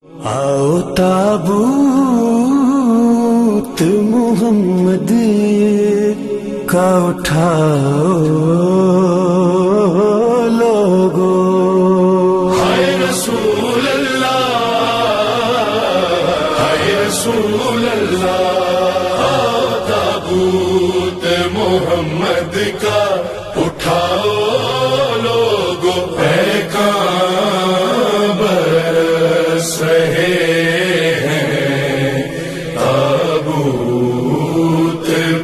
آؤ تابوت محمد کا اٹھاؤ لوگو، ہائے رسول اللہ، ہائے رسول اللہ، تابوت محمد کا اٹھاؤ لوگو، پیغام برس رہے ہیں تابوت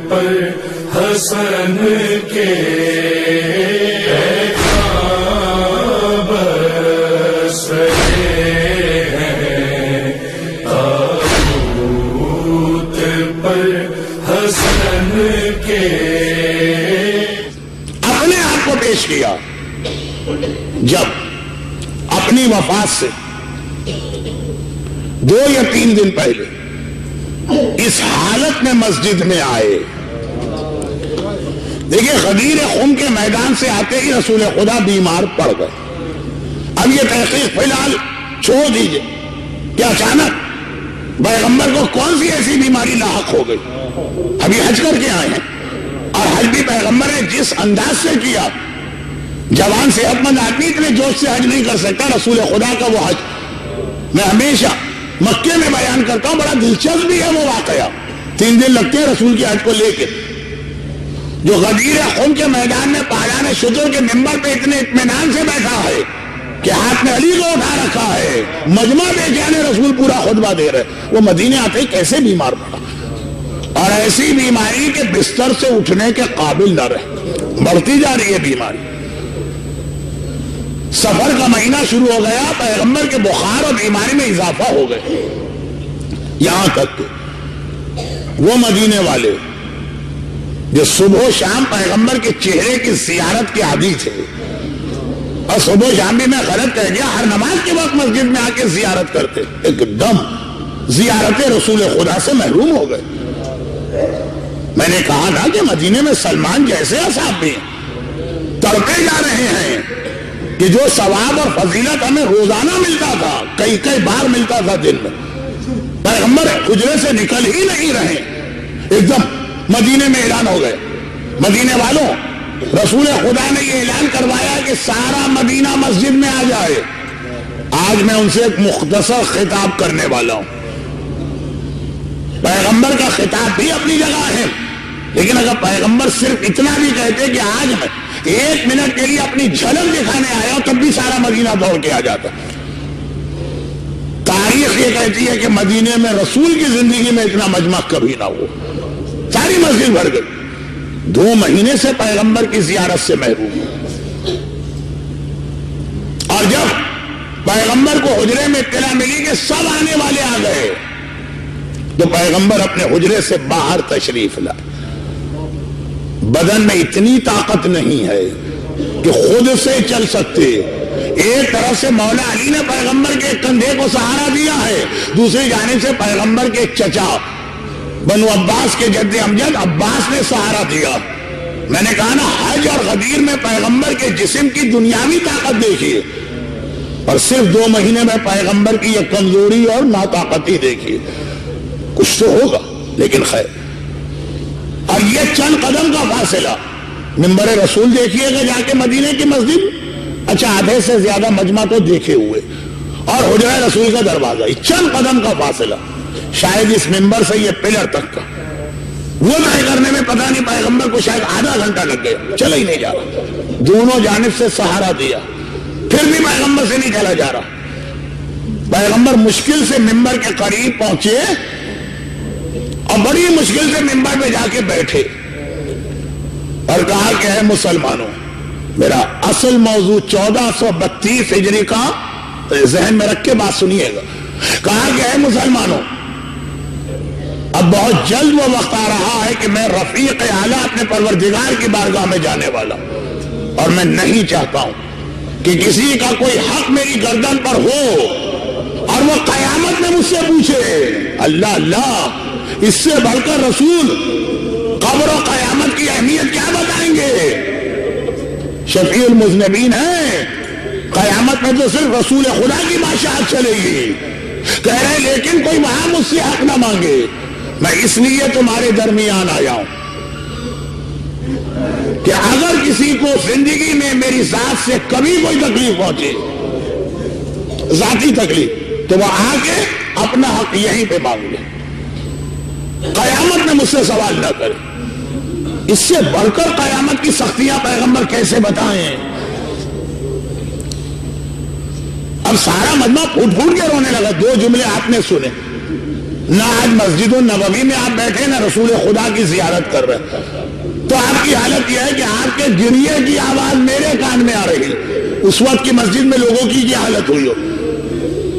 پر حسن کے، پیغام برس رہے ہیں تابوت پر حسن کے۔ اپنے آپ کو پیش کیا جب اپنی وفات سے 2 یا 3 دن پہلے اس حالت میں مسجد میں آئے۔ دیکھیں، غدیر خم کے میدان سے آتے ہی رسول خدا بیمار پڑ گئے۔ اب یہ تحقیق فی الحال چھوڑ دیجئے کہ اچانک پیغمبر کو کون سی ایسی بیماری لاحق ہو گئی۔ ابھی حج کر کے آئے ہیں، اور حج بھی پیغمبر نے جس انداز سے کیا، جوان صحت مند آدمی اتنے جوش سے حج نہیں کر سکتا۔ رسول خدا کا وہ حج میں ہمیشہ مکے میں بیان کرتا ہوں، بڑا دلچسپ بھی ہے وہ واقعہ۔ 3 دن لگتے ہیں رسول کی حج کو لے کے، جو غدیر خم کے میدان میں پالان شجر کے ممبر پہ اتنے اطمینان سے بیٹھا ہے کہ ہاتھ میں علی کو اٹھا رکھا ہے، مجمع بے جان رسول پورا خطبہ دے رہے، وہ مدینے آتے ہی کیسے بیمار پڑا، اور ایسی بیماری کے بستر سے اٹھنے کے قابل نہ رہے، بڑھتی جا رہی ہے بیماری۔ سفر کا مہینہ شروع ہو گیا، پیغمبر کے بخار اور بیماری میں اضافہ ہو گئے، یہاں تک کہ وہ مدینے والے جو صبح و شام پیغمبر کے چہرے کی زیارت کے عادی تھے، اور صبح و شام بھی میں غلط کہہ گیا، ہر نماز کے وقت مسجد میں آ کے زیارت کرتے، ایک دم زیارت رسول خدا سے محروم ہو گئے۔ میں نے کہا تھا کہ مدینے میں سلمان جیسے اصحاب بھی ہیں، تڑپے جا رہے ہیں کہ جو ثواب اور فضیلت ہمیں روزانہ ملتا تھا، کئی بار ملتا تھا دن میں، پیغمبر حجرے سے نکل ہی نہیں رہے، ایک دم مدینے میں اعلان ہو گئے۔ مدینے والوں، رسول خدا نے یہ اعلان کروایا کہ سارا مدینہ مسجد میں آ جائے۔ آج میں ان سے ایک مختصر خطاب کرنے والا ہوں۔ پیغمبر کا خطاب بھی اپنی جگہ ہے، لیکن اگر پیغمبر صرف اتنا بھی کہتے کہ آج میں 1 منٹ کے لیے اپنی جھلک دکھانے آیا ہوں، تب بھی سارا مدینہ دوڑ کے آ جاتا۔ تاریخ یہ کہتی ہے کہ مدینے میں رسول کی زندگی میں اتنا مجمع کبھی نہ ہو، ساری مسجد بھر گئی۔ 2 مہینے سے پیغمبر کی زیارت سے محروم، اور جب پیغمبر کو حجرے میں اطلاع ملی کہ سب آنے والے آ گئے، تو پیغمبر اپنے حجرے سے باہر تشریف لائے۔ بدن میں اتنی طاقت نہیں ہے کہ خود سے چل سکتے۔ ایک طرف سے مولا علی نے پیغمبر کے کندھے کو سہارا دیا ہے، دوسری جانب سے پیغمبر کے چچا بنو عباس کے جد امجد عباس نے سہارا دیا۔ میں نے کہا نا، حج اور غدیر میں پیغمبر کے جسم کی دنیاوی طاقت دیکھیے، اور صرف 2 مہینے میں پیغمبر کی یہ کمزوری اور ناطاقتی دیکھیے۔ کچھ تو ہوگا، لیکن خیر۔ اور یہ چند قدم کا فاصلہ، منبر رسول دیکھیے گا جا کے مدینے کی مسجد، اچھا آدھے سے زیادہ مجمع تو دیکھے ہوئے، اور حجرہ رسول کا دروازہ، چند قدم کا فاصلہ، شاید اس منبر سے یہ پلر تک کا، وہ طے کرنے میں پتہ نہیں پیغمبر کو شاید آدھا گھنٹہ لگ گیا، چلا ہی نہیں جا رہا۔ دونوں جانب سے سہارا دیا، پھر بھی پیغمبر سے نہیں چلا جا رہا۔ پیغمبر مشکل سے منبر کے قریب پہنچے، اور بڑی مشکل سے منبر پہ جا کے بیٹھے، اور کہا کہ اے مسلمانوں، میرا اصل موضوع 1432 ہجری کا ذہن میں رکھ کے بات سنیے گا۔ کہا کہ اے مسلمانوں، اب بہت جلد وہ وقت آ رہا ہے کہ میں رفیق اعلیٰ اپنے پروردگار کی بارگاہ میں جانے والا، اور میں نہیں چاہتا ہوں کہ کسی کا کوئی حق میری گردن پر ہو اور وہ قیامت میں مجھ سے پوچھے۔ اللہ اللہ، اس سے بڑھ کر رسول قبر و قیامت کی اہمیت کیا بتائیں گے؟ شفیع المذنبین ہے، قیامت میں تو صرف رسول خدا کی بادشاہت چلے گی، کہہ رہے لیکن کوئی وہاں مجھ سے حق نہ مانگے، میں اس لیے تمہارے درمیان آیا ہوں کہ اگر کسی کو زندگی میں میری ذات سے کبھی کوئی تکلیف پہنچے، ذاتی تکلیف، تو وہ آ کے اپنا حق یہیں پہ مانگ لے، قیامت میں مجھ سے سوال نہ کرے۔ اس سے بڑھ کر قیامت کی سختیاں پیغمبر کیسے بتائیں؟ اب سارا مجمع پھوٹ پھوٹ کے رونے لگا۔ دو جملے آپ نے سنے، نہ آج مسجد النبوی میں آپ بیٹھے نہ رسول خدا کی زیارت کر رہے، تو آپ کی حالت یہ ہے کہ آپ کے گریے کی آواز میرے کان میں آ رہی۔ اس وقت کی مسجد میں لوگوں کی کیا حالت ہوئی ہو؟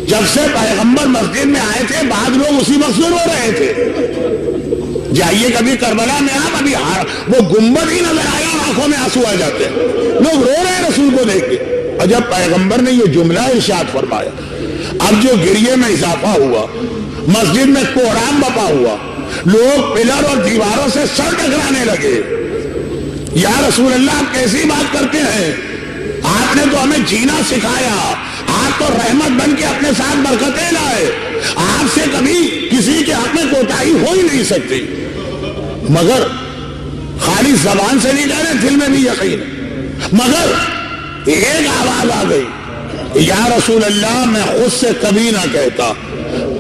جب سے پیغمبر مسجد میں آئے تھے بعض لوگ اسی وقت سے رو رہے تھے۔ جائیے کبھی کربلا میں آپ، ابھی وہ گنبد ہی نظر آیا اور آنکھوں میں آنسو آ جاتے ہیں، لوگ رو رہے ہیں رسول کو دیکھ کے۔ اور جب پیغمبر نے یہ جملہ ارشاد فرمایا، اب جو گریے میں اضافہ ہوا، مسجد میں کوہرام بپا ہوا، لوگ پلر اور دیواروں سے سر ٹکرانے لگے۔ یا رسول اللہ آپ کیسی بات کرتے ہیں؟ آپ نے تو ہمیں جینا سکھایا، آپ تو رحمت بن کے اپنے ساتھ برکتیں لائے، آپ سے کبھی کسی کے حق میں کوتاہی ہو ہی نہیں سکتی، مگر خالی زبان سے نہیں کہہ رہے، دل میں بھی یقین ہے۔ مگر ایک آواز آ گئی، یا رسول اللہ میں خود سے کبھی نہ کہتا،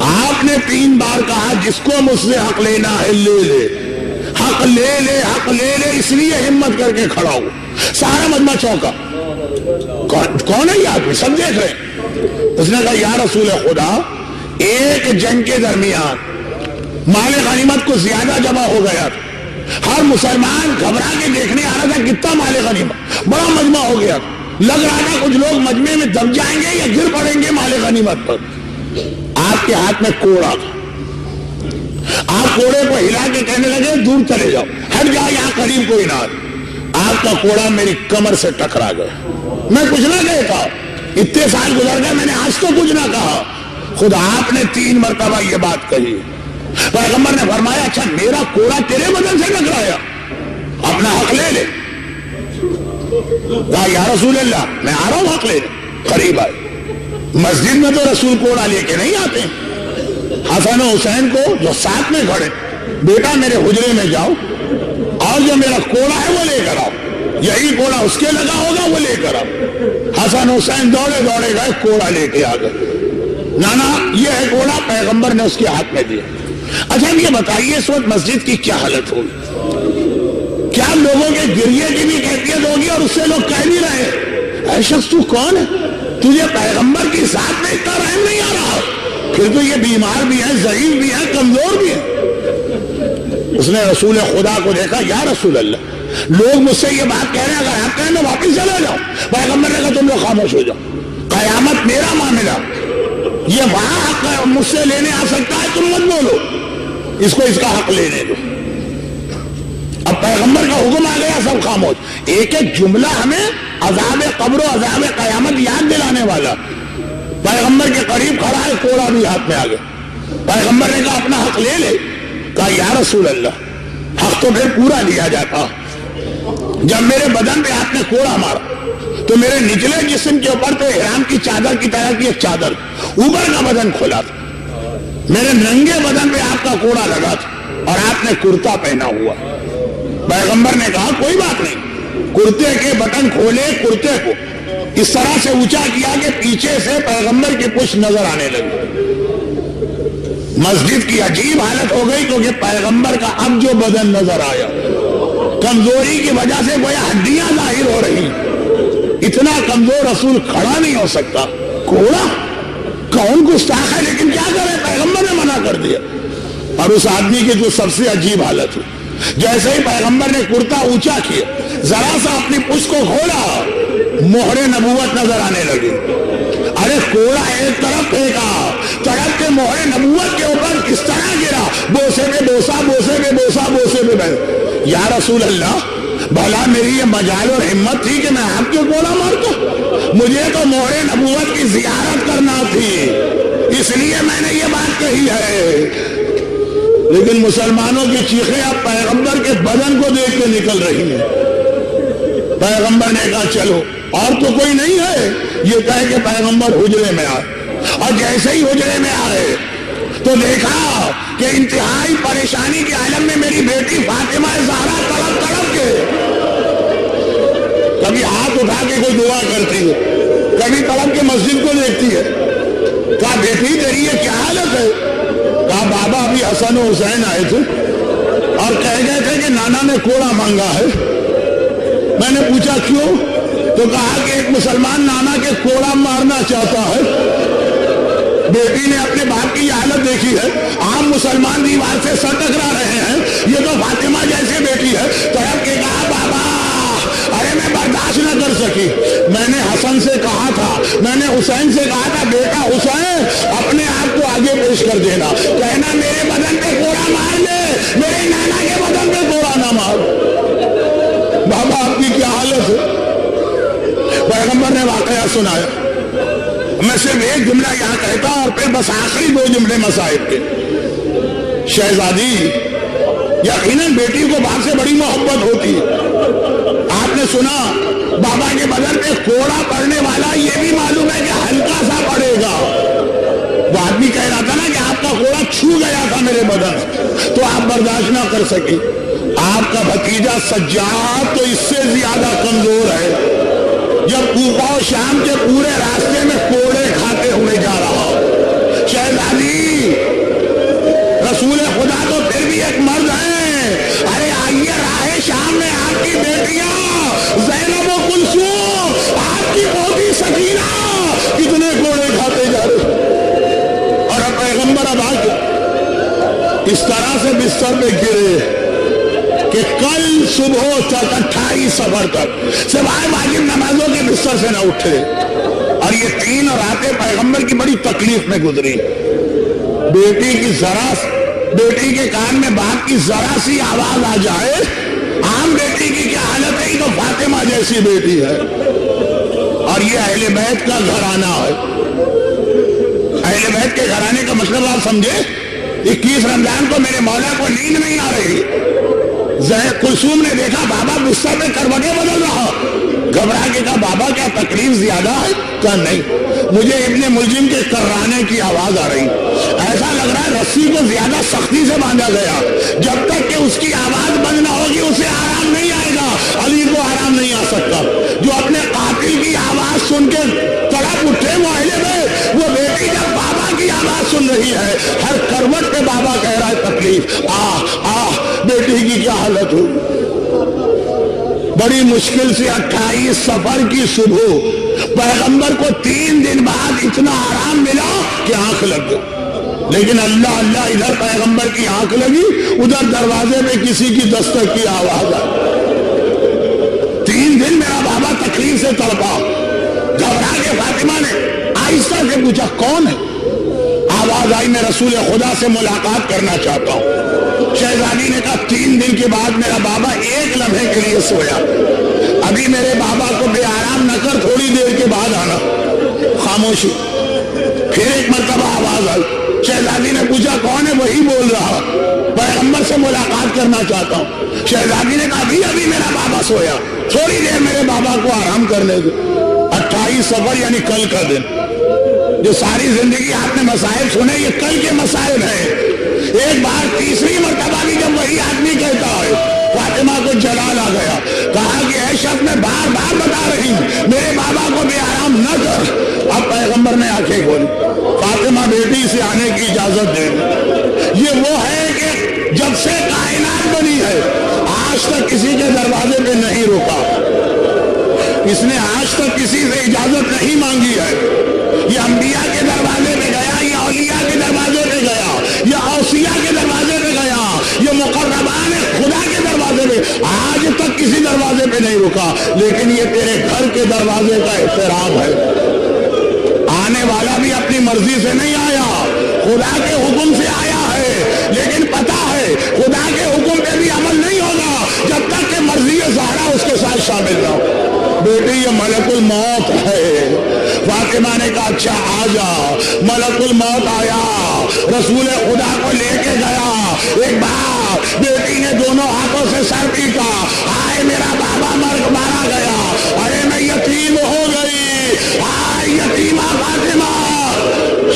آپ نے 3 بار کہا جس کو مجھ سے حق لینا ہے لے لے، حق لے لے، حق لے لے، اس لیے ہمت کر کے کھڑا ہو۔ سارا مجمع چونکا، کون ہے یہ آدمی؟ سب دیکھ رہے ہیں۔ اس نے کہا یا رسول خدا، ایک جنگ کے درمیان مال غنیمت کو زیادہ جمع ہو گیا تھا، ہر مسلمان گھبرا کے دیکھنے آ رہا تھا کتنا مال غنیمت، بڑا مجمع ہو گیا، لگ رہا تھا کچھ لوگ مجمع میں دب جائیں گے یا گر پڑیں گے مال غنیمت پر۔ آپ کے ہاتھ میں کوڑا تھا، آپ کوڑے کو ہلا کے کہنے لگے دور چلے جاؤ، ہٹ جاؤ، یہاں قریب کوئی نہ۔ آپ کا کوڑا میری کمر سے ٹکرا گیا، میں کچھ نہ کہتا، اتنے سال گزر گئے میں نے آج تو کچھ نہ کہا، خود آپ نے 3 مرتبہ یہ بات کہی۔ پیغمبر نے فرمایا اچھا میرا کوڑا تیرے بدن سے ٹکرایا، اپنا حق لے لے۔ کہا یا رسول اللہ میں آ رہا ہوں حق لے لے۔ قریب آئے، مسجد میں تو رسول کوڑا لے کے نہیں آتے، حسن و حسین کو جو ساتھ میں کھڑے، بیٹا میرے حجرے میں جاؤ اور جو میرا کوڑا ہے وہ لے کر آؤ، یہی کوڑا اس کے لگا ہوگا وہ لے کر آؤ۔ حسن حسین دوڑے دوڑے گئے، کوڑا لے کے آ گئے۔ نانا یہ ہے کوڑا، پیغمبر نے اس کے ہاتھ میں دیا۔ اچھا یہ بتائیے اس وقت مسجد کی کیا حالت ہوگی؟ کیا لوگوں کے گریے کی بھی کیفیت ہوگی اور اس سے لوگ کہہ نہیں رہے اے شخص تو کون ہے، تجھے پیغمبر کی ذات میں اتنا رحم نہیں آ رہا؟ پھر تو یہ بیمار بھی ہے، ضعیف بھی ہے، کمزور بھی ہے۔ اس نے رسول خدا کو دیکھا، یا رسول اللہ لوگ مجھ سے یہ بات کہہ رہے ہیں، اگر آپ کہیں تو واپس چلے جاؤ۔ پیغمبر نے کہا تم لوگ خاموش ہو جاؤ، قیامت میرا معاملہ، یہ وہاں حق مجھ سے لینے آ سکتا ہے، تم مت بولو، اس کو اس کا حق لینے دو۔ اب پیغمبر کا حکم آ گیا، سب خاموش۔ ایک ایک جملہ ہمیں عذاب قبر و عذاب قیامت یاد دلانے والا۔ پیغمبر کے قریب کھڑا ہے، کوڑا بھی ہاتھ میں آ گیا۔ پیغمبر نے کہا اپنا حق لے لے۔ کہا یا رسول اللہ حق تو پھر پورا لیا جاتا، جب میرے بدن پہ آپ نے کوڑا مارا تو میرے نچلے جسم کے اوپر تو احرام کی چادر کی طرح کی ایک چادر، اوپر کا بدن کھولا تھا، میرے ننگے بدن پہ آپ کا کوڑا لگا تھا اور آپ نے کرتا پہنا ہوا۔ پیغمبر نے کہا کوئی بات نہیں، کرتے کے بٹن کھولے، کرتے کو اس طرح سے اونچا کیا کہ پیچھے سے پیغمبر کی پشت نظر آنے لگی۔ مسجد کی عجیب حالت ہو گئی کیونکہ پیغمبر کا اب جو بدن نظر آیا، کمزوری کی وجہ سے گویا ہڈیاں ظاہر ہو رہی، اتنا کمزور رسول کھڑا نہیں ہو سکتا۔ کوڑا کون گستاخ ہے، لیکن کیا کرے، پیغمبر نے منع کر دیا۔ اور اس آدمی کی جو سب سے عجیب حالت ہوئی، جیسے ہی پیغمبر نے کرتا اونچا کیا، ذرا سا اپنی پشت کو کھولا، مہر نبوت نظر آنے لگی۔ ارے کوڑا ایک طرف پھینکا، طرف کے مہر نبوت کے اوپر کس طرح گرا، بوسے میں بوسا، بوسے میں بوسا، بوسے میں بوسا۔ یا رسول اللہ بھلا میری یہ مجال اور ہمت تھی کہ میں آپ کے کوڑا مارتا؟ مجھے تو مہر نبوت کی زیارت کرنا تھی، اس لیے میں نے یہ بات کہی ہے۔ لیکن مسلمانوں کی چیخیں اب پیغمبر کے بدن کو دیکھ کے نکل رہی ہیں۔ پیغمبر نے کہا چلو، اور تو کوئی نہیں ہے، یہ کہے کہ پیغمبر حجرے میں آئے۔ اور جیسے ہی حجرے میں آئے تو دیکھا کہ انتہائی پریشانی کے عالم میں میری بیٹی فاطمہ زہرا تڑپ تڑپ کے کبھی ہاتھ اٹھا کے کوئی دعا کرتی ہے، کبھی تڑپ کے مسجد کو دیکھتی ہے. کہا بیٹی تیری یہ کیا حالت ہے؟ کہا بابا ابھی حسن و حسین آئے تھے اور کہہ گئے تھے کہ نانا نے کوڑا مانگا ہے. میں نے پوچھا کیوں؟ تو کہا کہ ایک مسلمان نانا کے کوڑا مارنا چاہتا ہے. بیٹی نے اپنے باپ کی یہ حالت دیکھی ہے، عام مسلمان دیوار سے سر ٹکرا رہے ہیں، یہ تو فاطمہ جیسے بیٹی ہے. تڑپ کے کہا بابا ارے میں برداشت نہ کر سکی. میں نے حسن سے کہا تھا، میں نے حسین سے کہا تھا بیٹا حسین اپنے آپ کو آگے پیش کر دینا، کہنا میرے بدن پہ کوڑا مار لے، میرے نانا کے بدن پہ کوڑا نہ مار. بابا آپ کی کیا حالت ہے؟ پیغمبر نے واقعہ سنایا. میں صرف ایک جملہ یہاں کہتا اور پھر بس آخری 2 جملے مصائب کے. شہزادی یقیناً بیٹی کو باپ سے بڑی محبت ہوتی ہے. آپ نے سنا بابا کے بدن پہ کوڑا پڑنے والا، یہ بھی معلوم ہے کہ ہلکا سا پڑے گا. وہ آدمی کہہ رہا تھا نا کہ آپ کا کوڑا چھو گیا تھا میرے بدن، تو آپ برداشت نہ کر سکے. آپ کا بھتیجا سجاد تو اس سے زیادہ کمزور ہے، جب کوفہ و شام کے پورے راستے میں کوڑے کھاتے ہوئے جا رہا. شہزادی رسول خدا تو پھر بھی ایک مرد ہے. ارے آئیے راہ شام میں آپ کی بیٹیاں زینب و کلثوم، آپ کی پوتی سکینہ کتنے کوڑے کھاتے جا رہے. اور اب پیغمبر اب آج اس طرح سے بستر پہ گرے کہ کل صبح تک 28 صفر تک سوائے واجب نمازوں کے بستر سے نہ اٹھے. اور یہ 3 راتیں پیغمبر کی بڑی تکلیف میں گزری. بیٹی کے کان میں باپ کی ذرا سی آواز آ جائے، عام بیٹی کی کیا حالت ہے، یہ تو فاطمہ جیسی بیٹی ہے. اور یہ اہل بیت کا گھرانہ ہے. اہل بیت کے گھرانے کا مطلب آپ سمجھے. 21 رمضان کو میرے مولا کو نیند نہیں آ رہی. کلثوم نے دیکھا بابا بستر میں کروٹیں بدل رہا، گھبرا کے کہا بابا کیا تکلیف زیادہ ہے؟ کہا نہیں، مجھے ابن ملجم کے کرانے کی آواز آ رہی. ایسا لگ رہا ہے رسی کو زیادہ سختی سے باندھا گیا، جب تک کہ اس کی آواز بند نہ ہوگی اسے آرام نہیں آئے گا. علی کو آرام نہیں آ سکتا. جو اپنے قاتل کی آواز سن کے تڑپ اٹھے وہ اہل بیت، وہ بیٹی جب بابا کی آواز سن رہی ہے، ہر کروٹ پہ بابا کہہ رہا ہے تکلیف. بیٹی کی کیا حالت ہو. بڑی مشکل سے 28 صفر کی صبح پیغمبر کو 3 دن بعد اتنا آرام ملا کہ آنکھ لگ گئی. لیکن اللہ اللہ ادھر پیغمبر کی آنکھ لگی، ادھر دروازے میں کسی کی دستک کی آواز آئی. 3 دن میرا بابا تکلیف سے تڑپا. گھبرا کے فاطمہ نے آہستہ سے پوچھا کون ہے. آواز آئی میں رسول خدا سے ملاقات کرنا چاہتا ہوں. شہزادی نے کہا 3 دن کے بعد میرا بابا 1 لمحے کے لیے سویا. ابھی میرے بابا کو بے آرام نہ کر، تھوڑی دیر کے بعد آنا. خاموشی. پھر ایک مرتبہ آواز آئی. شہزادی نے پوچھا کون ہے. وہی بول رہا پیغمبر سے ملاقات کرنا چاہتا ہوں. شہزادی نے کہا ابھی میرا بابا سویا، تھوڑی دیر میرے بابا کو آرام کرنے دو. 28 صفر یعنی کل کا دن. جو ساری زندگی آپ نے مسائل سنے یہ کل کے مسائل ہیں. ایک بار تیسری مرتبہ بھی جب وہی آدمی کہتا ہے، فاطمہ کو جلال آ گیا. کہا کہ اے شخص میں بار بار بتا رہی ہوں میرے بابا کو بے آرام نہ کر. اب پیغمبر نے آنکھیں کھولی. فاطمہ بیٹی سے آنے کی اجازت دے. یہ وہ ہے کہ جب سے کائنات بنی ہے آج تک کسی کے دروازے پہ نہیں روکا. اس نے آج تک کسی سے اجازت نہیں مانگی ہے. یہ انبیاء کے دروازے پہ گیا، یہ اولیاء کے دروازے پہ گیا، یہ اوصیاء کے دروازے پہ گیا، یہ مقربان خدا کے دروازے پہ. آج تک کسی دروازے پہ نہیں رکا. لیکن یہ تیرے گھر کے دروازے کا احترام ہے. آنے والا بھی اپنی مرضی سے نہیں آیا، خدا کے حکم سے آیا ہے. لیکن پتا ہے خدا کے حکم پہ بھی عمل نہیں ہوگا جب تک کہ مرضی زہرا اس کے ساتھ شامل نہ ہو. بیٹی یہ ملک الموت ہے. فاطمہ نے کہا اچھا آ جا. ملک الموت آیا، رسول خدا کو لے کے گیا. ایک بار بیٹی نے دونوں ہاتھوں سے سر پیٹا. آئے میرا بابا مارا گیا، ارے میں یتیم ہو گئی. آئے یتیمہ فاطمہ.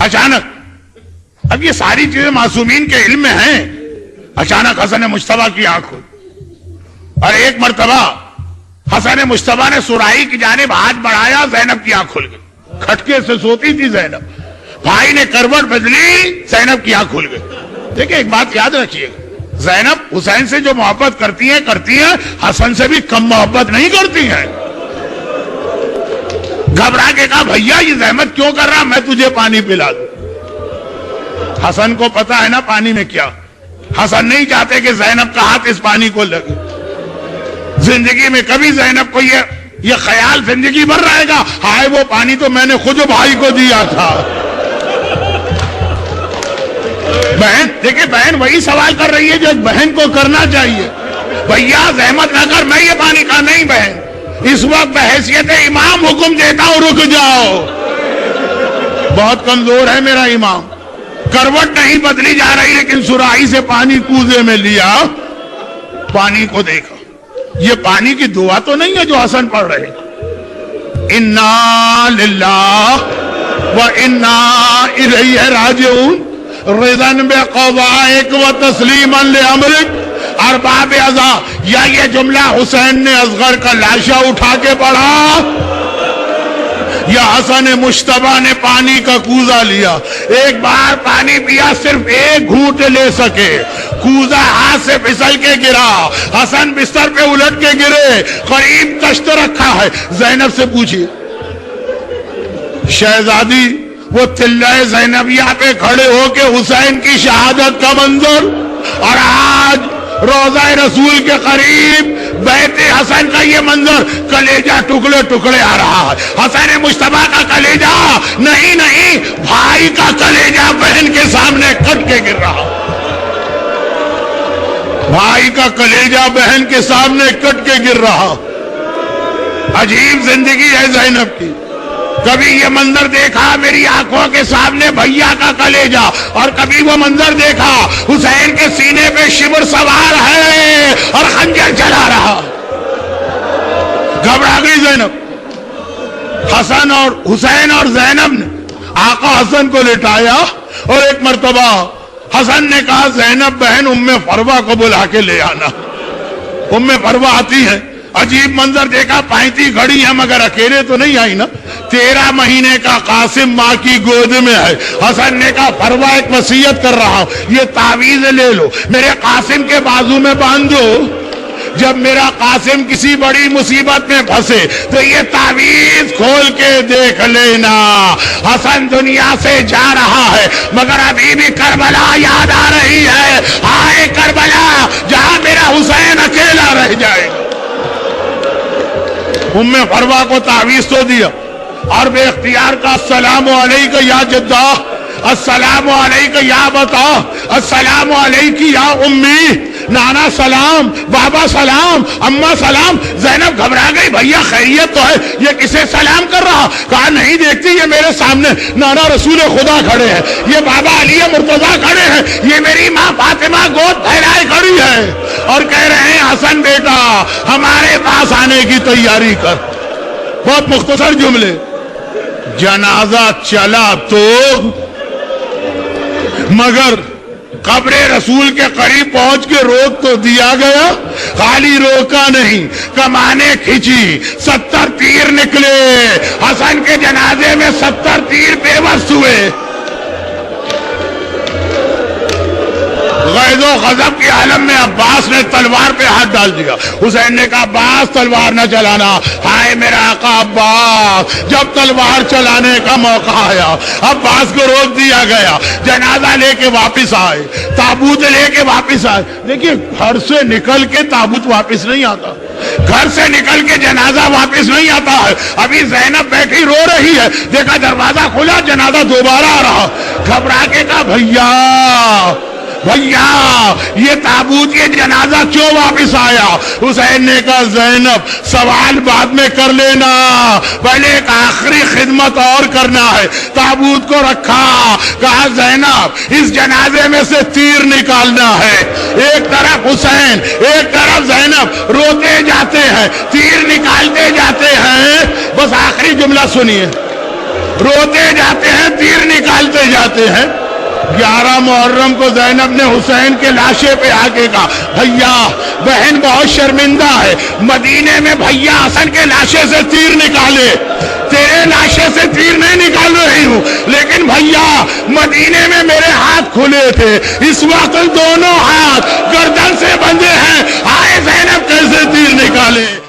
اچانک، اب یہ ساری چیزیں معصومین کے علم میں ہیں، اچانک حسن مجتبیٰ کی آنکھ کھلی، اور ایک مرتبہ حسن مجتبیٰ نے سرائی کی جانب ہاتھ بڑھایا، زینب کی آنکھ کھل گئی، کھٹکے سے سوتی تھی زینب، بھائی نے کروٹ بدلی، زینب کی آنکھ کھل گئی۔ دیکھیں ایک بات یاد رکھیے، زینب حسین سے جو محبت کرتی ہیں، حسن سے بھی کم محبت نہیں کرتی ہیں۔ گھبرا کے کہا بھیا یہ زحمت کیوں کر رہا، میں تجھے پانی پلا دوں۔ حسن کو پتا ہے نا پانی میں کیا، حسن نہیں چاہتے کہ زینب کا ہاتھ اس پانی کو لگے۔ زندگی میں کبھی زینب کو یہ خیال زندگی بھر رہے گا، ہائے وہ پانی تو میں نے خود بھائی کو دیا تھا۔ بہن دیکھیں، بہن وہی سوال کر رہی ہے جو ایک بہن کو کرنا چاہیے، بھیا زحمت نہ کر، میں یہ پانی کا نہیں بہن، اس وقت بحیثیت امام حکم دیتا ہوں رک جاؤ، بہت کمزور ہے میرا امام، کروٹ نہیں بدلی جا رہی لیکن سراہی سے پانی کوزے میں لیا، پانی کو دیکھا، یہ پانی کی دعا تو نہیں ہے جو حسن پڑھ رہے، انا للہ و انا الیہ راجعون رضن بقضائک و تسلیما لامرک ارباب ازا، یا یہ جملہ حسین نے اصغر کا لاشا اٹھا کے پڑھا یا حسن مجتبیٰ نے پانی کا کوزہ لیا، ایک بار پانی پیا صرف ایک گھونٹ لے سکے، کوزہ ہاتھ سے پھسل کے گرا، حسن بستر پہ الٹ کے گرے، قریب تشت رکھا ہے، زینب سے پوچھئے شہزادی وہ تلہ زینبیہ پہ کھڑے ہو کے حسین کی شہادت کا منظر، اور آج روضہ رسول کے قریب بیت حسن کا یہ منظر، کلیجہ ٹکڑے ٹکڑے آ رہا ہے، حسن مجتبیٰ کا کلیجہ نہیں بھائی کا کلیجہ بہن کے سامنے کٹ کے گر رہا، بھائی کا کلیجہ بہن کے سامنے کٹ کے گر رہا۔ عجیب زندگی ہے زینب کی، کبھی یہ منظر دیکھا میری آنکھوں کے سامنے بھیا کا کلیجہ، اور کبھی وہ منظر دیکھا حسین کے سینے پہ شمر سوار ہے اور خنجر چلا رہا، گھبرا گئی زینب۔ حسن اور حسین اور زینب نے آقا حسن کو لٹایا، اور ایک مرتبہ حسن نے کہا زینب بہن ام فروہ کو بلا کے لے آنا، ام فروہ آتی ہے، عجیب منظر دیکھا، پائنتی گھڑی ہے مگر اکیلے تو نہیں آئی نا، 13 مہینے کا قاسم ماں کی گود میں ہے۔ حسن نے کہا فروہ ایک وصیت کر رہا ہوں، یہ تعویذ لے لو میرے قاسم کے بازو میں باندھ دو، جب میرا قاسم کسی بڑی مصیبت میں پھنسے تو یہ تعویذ کھول کے دیکھ لینا۔ حسن دنیا سے جا رہا ہے مگر ابھی بھی کربلا یاد آ رہی ہے، ہائے کربلا جہاں میرا حسین اکیلا رہ جائے۔ ام فروہ کو تعویذ تو دیا، اور بے اختیار کا السلام علیکہ یا جدہ، السلام علیکہ یا بتا، السلام علیکہ یا امی، نانا سلام، بابا سلام، اماں سلام۔ زینب گھبرا گئی، بھیا خیریت تو ہے، یہ کسے سلام کر رہا؟ کہا نہیں دیکھتی یہ میرے سامنے نانا رسول خدا کھڑے ہیں، یہ بابا علی مرتضیٰ کھڑے ہیں، یہ میری ماں فاطمہ گود پھیلائے کھڑی ہے، اور کہہ رہے ہیں حسن بیٹا ہمارے پاس آنے کی تیاری کر۔ بہت مختصر جملے، جنازہ چلا تو مگر قبر رسول کے قریب پہنچ کے روک تو دیا گیا، خالی روکا نہیں، کمانے کھینچی، 70 تیر نکلے، حسن کے جنازے میں 70 تیر بے بس ہوئے۔ غیظ و غضب کے عالم میں عباس نے تلوار پہ ہاتھ ڈال دیا، حسین نے کہا عباس تلوار نہ چلانا، ہائے میرا آقا عباس۔ جب تلوار چلانے کا موقع آیا عباس کو روک دیا گیا، جنازہ لے کے واپس آئے، تابوت لے کے واپس آئے۔ دیکھیے گھر سے نکل کے تابوت واپس نہیں آتا، گھر سے نکل کے جنازہ واپس نہیں آتا ہے۔ ابھی زینب بیٹھی رو رہی ہے، دیکھا دروازہ کھلا، جنازہ دوبارہ آ رہا، گھبرا کے کہا بھیا یہ تابوت یہ جنازہ کیوں واپس آیا؟ حسین نے کہا زینب سوال بعد میں کر لینا، پہلے ایک آخری خدمت اور کرنا ہے۔ تابوت کو رکھا، کہا زینب اس جنازے میں سے تیر نکالنا ہے، ایک طرف حسین ایک طرف زینب روتے جاتے ہیں، تیر نکالتے جاتے ہیں۔ بس آخری جملہ سنیے، روتے جاتے ہیں، تیر نکالتے جاتے ہیں۔ 11 محرم کو زینب نے حسین کے لاشے پہ آ کے کہا بھیا بہن بہت شرمندہ ہے، مدینے میں بھیا حسن کے لاشے سے تیر نکالے، تیرے لاشے سے تیر نہیں نکال رہی ہوں، لیکن بھیا مدینے میں میرے ہاتھ کھلے تھے، اس وقت دونوں ہاتھ گردن سے بندھے ہیں، آئے زینب کیسے تیر نکالے؟